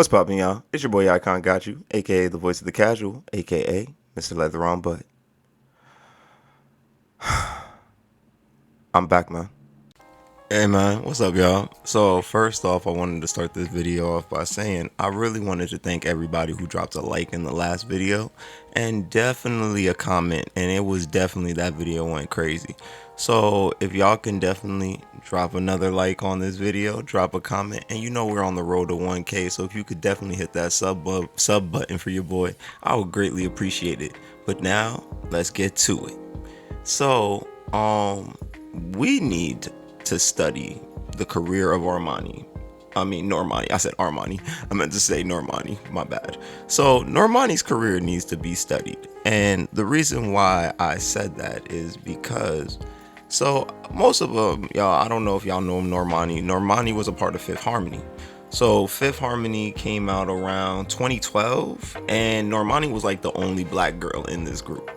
What's poppin', y'all? It's your boy Icon Got You, aka the voice of the casual, aka Mr. Leather on Butt. I'm back, man. Hey, man, what's up, y'all? So, first off, I wanted to start this video off by saying I really wanted to thank everybody who dropped a like in the last video and definitely a comment, and it was definitely that video went crazy. So, if y'all can definitely drop another like on this video, drop a comment, and you know we're on the road to 1K, so if you could definitely hit that sub button for your boy, I would greatly appreciate it. But now, let's get to it. So, we need to study the career of Normani. I said Armani. I meant to say Normani. My bad. So Normani's career needs to be studied. And the reason why I said that is because, so most of them, y'all, I don't know if y'all know Normani. Normani was a part of Fifth Harmony. So Fifth Harmony came out around 2012, and Normani was like the only black girl in this group.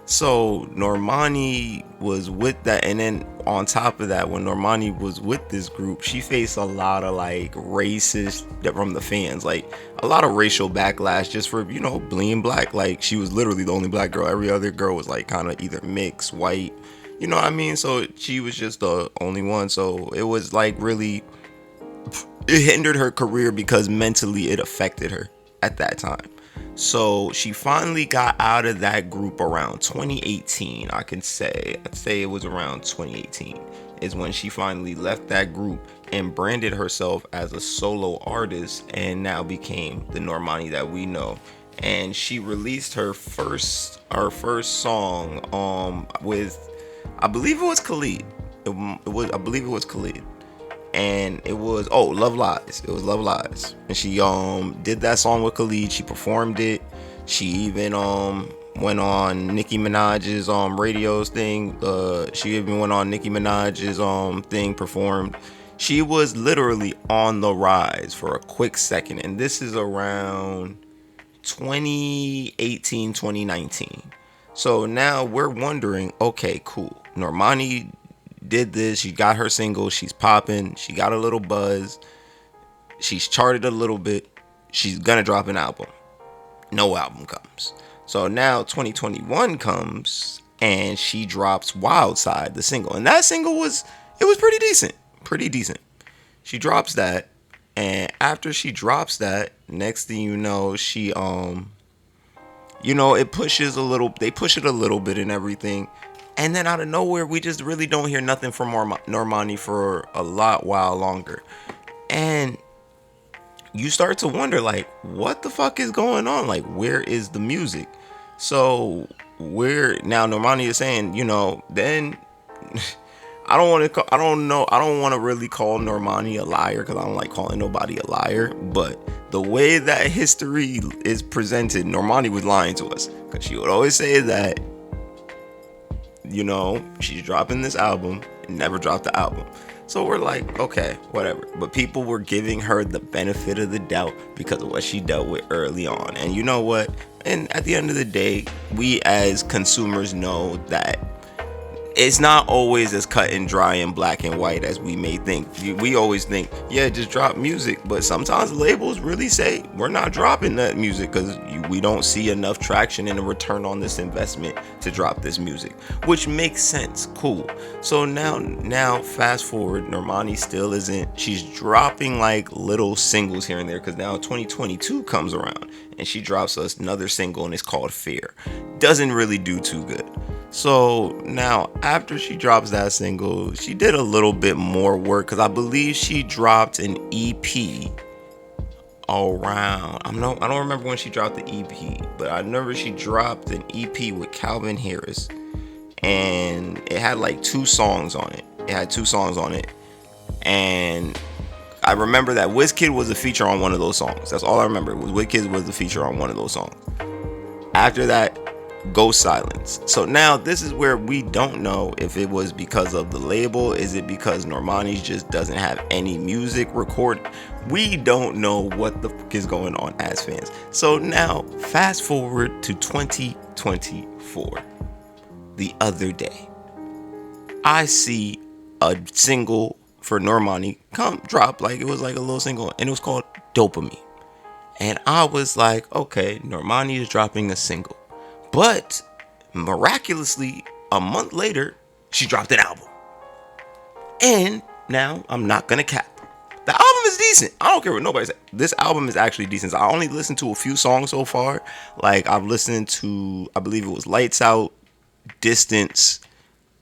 So Normani was with that, and then on top of that, when Normani was with this group, she faced a lot of like racist from the fans, like a lot of racial backlash just for being black. Like she was literally the only black girl. Every other girl was like kind of either mixed, white, you know what I mean? So she was just the only one. So it was like really, it hindered her career because mentally it affected her at that time. So she finally got out of that group around 2018. I'd say it was around 2018 is when she finally left that group and branded herself as a solo artist and now became the Normani that we know. And she released her first song with, I believe it was Khalid. I believe it was Khalid. And it was Love Lies. It was Love Lies, and she did that song with Khalid. She performed it. She even went on Nicki Minaj's radio's thing. She even went on Nicki Minaj's thing, performed. She was literally on the rise for a quick second, and this is around 2018, 2019. So now we're wondering, okay, cool. Normani did this. She got her single. She's popping. She got a little buzz. She's charted a little bit. She's gonna drop an album. No album comes. So now 2021 comes and she drops Wild Side, the single. And that single was pretty decent. Pretty decent. She drops that, and after she drops that, next thing you know, she it pushes a little, they push it a little bit and everything. And then out of nowhere, we just really don't hear nothing from Normani for a while longer. And you start to wonder, like, what the fuck is going on? Like, where is the music? So, now Normani is saying, then I don't want to really call Normani a liar because I don't like calling nobody a liar. But the way that history is presented, Normani was lying to us because she would always say that, she's dropping this album and never dropped the album. So we're like, okay, whatever. But people were giving her the benefit of the doubt because of what she dealt with early on. And you know what? And at the end of the day, we as consumers know that it's not always as cut and dry and black and white as we may think. We always think, yeah, just drop music. But sometimes labels really say, we're not dropping that music because we don't see enough traction and a return on this investment to drop this music, which makes sense. Cool. So now fast forward, Normani still isn't. She's dropping like little singles here and there because now 2022 comes around and she drops us another single and it's called Fear. Doesn't really do too good. So now after she drops that single, she did a little bit more work because I believe she dropped an EP around, I don't remember when she dropped the EP, but I remember she dropped an EP with Calvin Harris and it had like two songs on it. And I remember that Wizkid was a feature on one of those songs. That's all I remember. Wizkid was the feature on one of those songs. After that, Ghost Silence. So now this is where we don't know if it was because of the label. Is it because Normani just doesn't have any music recorded? We don't know what the fuck is going on as fans. So now fast forward to 2024. The other day, I see a single for Normani drop, like it was like a little single, and it was called Dopamine. And I was like, okay, Normani is dropping a single. But miraculously, a month later, she dropped an album. And now I'm not gonna cap. The album is decent. I don't care what nobody says. This album is actually decent. I only listened to a few songs so far. Like I've listened to, I believe it was Lights Out, Distance,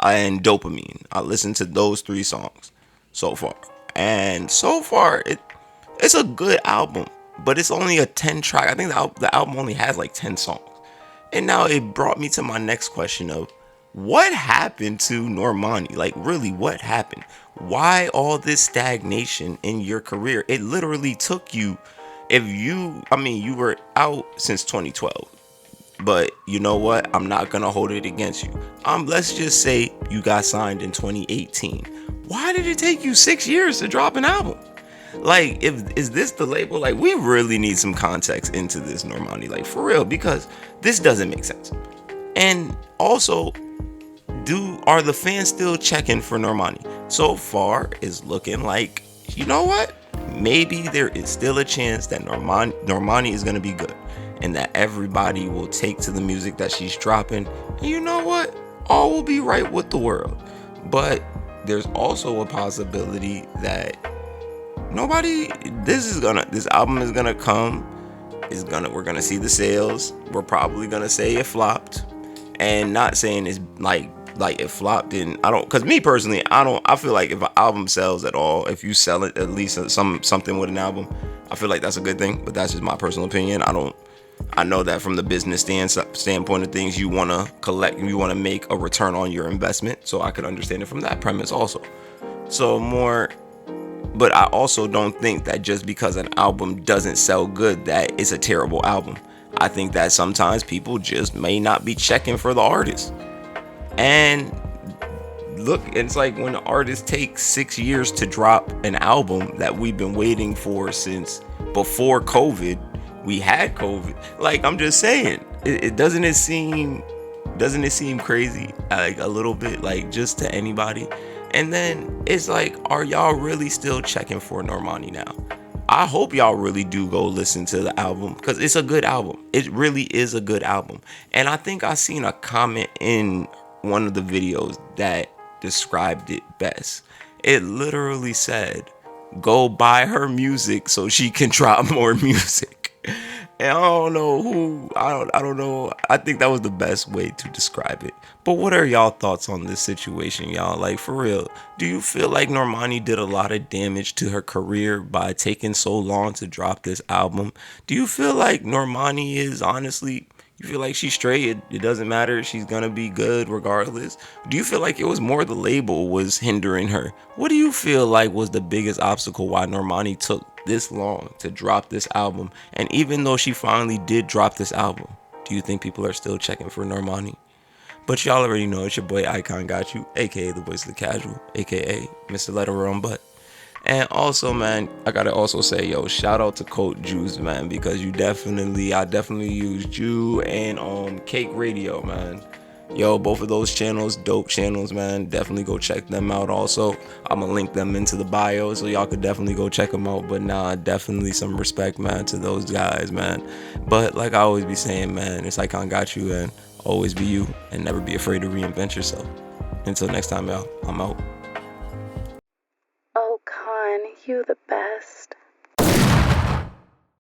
and Dopamine. I listened to those 3 songs so far. And so far it's a good album, but it's only a 10 track. I think the album only has like 10 songs. And now it brought me to my next question of what happened to Normani? Like, really, what happened? Why all this stagnation in your career? It literally took you, you were out since 2012. But you know what? I'm not gonna hold it against you. Let's just say you got signed in 2018. Why did it take you 6 years to drop an album? Like, if is this the label? Like, we really need some context into this, Normani. Like, for real, because this doesn't make sense. And also, are the fans still checking for Normani? So far, it's looking like, you know what? Maybe there is still a chance that Normani is gonna be good, and that everybody will take to the music that she's dropping. And you know what? All will be right with the world. But there's also a possibility that this album is gonna come. We're gonna see the sales. We're probably gonna say it flopped, and not saying it's like it flopped. And because me personally, I feel like if an album sells at all, if you sell it at least something with an album, I feel like that's a good thing. But that's just my personal opinion. I know that from the business standpoint of things, you want to collect, you want to make a return on your investment. So I could understand it from that premise also. But I also don't think that just because an album doesn't sell good, that it's a terrible album. I think that sometimes people just may not be checking for the artist. And look, it's like when the artist takes 6 years to drop an album that we've been waiting for since before COVID. We had COVID. Like, I'm just saying, doesn't it seem crazy, like a little bit, like just to anybody? And then it's like, are y'all really still checking for Normani now? I hope y'all really do go listen to the album, because it's a good album. It really is a good album. And I think I seen a comment in one of the videos that described it best. It literally said, go buy her music so she can drop more music. And I don't know. I think that was the best way to describe it. But what are y'all thoughts on this situation, y'all? Like, for real, do you feel like Normani did a lot of damage to her career by taking so long to drop this album? Do you feel like Normani is honestly, you feel like she's straight? It doesn't matter. She's going to be good regardless. Do you feel like it was more the label was hindering her? What do you feel like was the biggest obstacle why Normani took this long to drop this album? And even though she finally did drop this album, do you think people are still checking for Normani? But y'all already know it's your boy Icon Got You, aka the voice of the casual, aka Mr. Let Her Run Butt. And also, man, I gotta also say, yo, shout out to Coach Juice, man, because I definitely used you and Cake Radio, man. Yo, both of those channels, dope channels, man. Definitely go check them out. Also, I'm gonna link them into the bio, so y'all could definitely go check them out. But nah, definitely some respect, man, to those guys, man. But like I always be saying, man, it's Icon Got You, and always be you, and never be afraid to reinvent yourself. Until next time, y'all, I'm out. Oh, Con, you the best.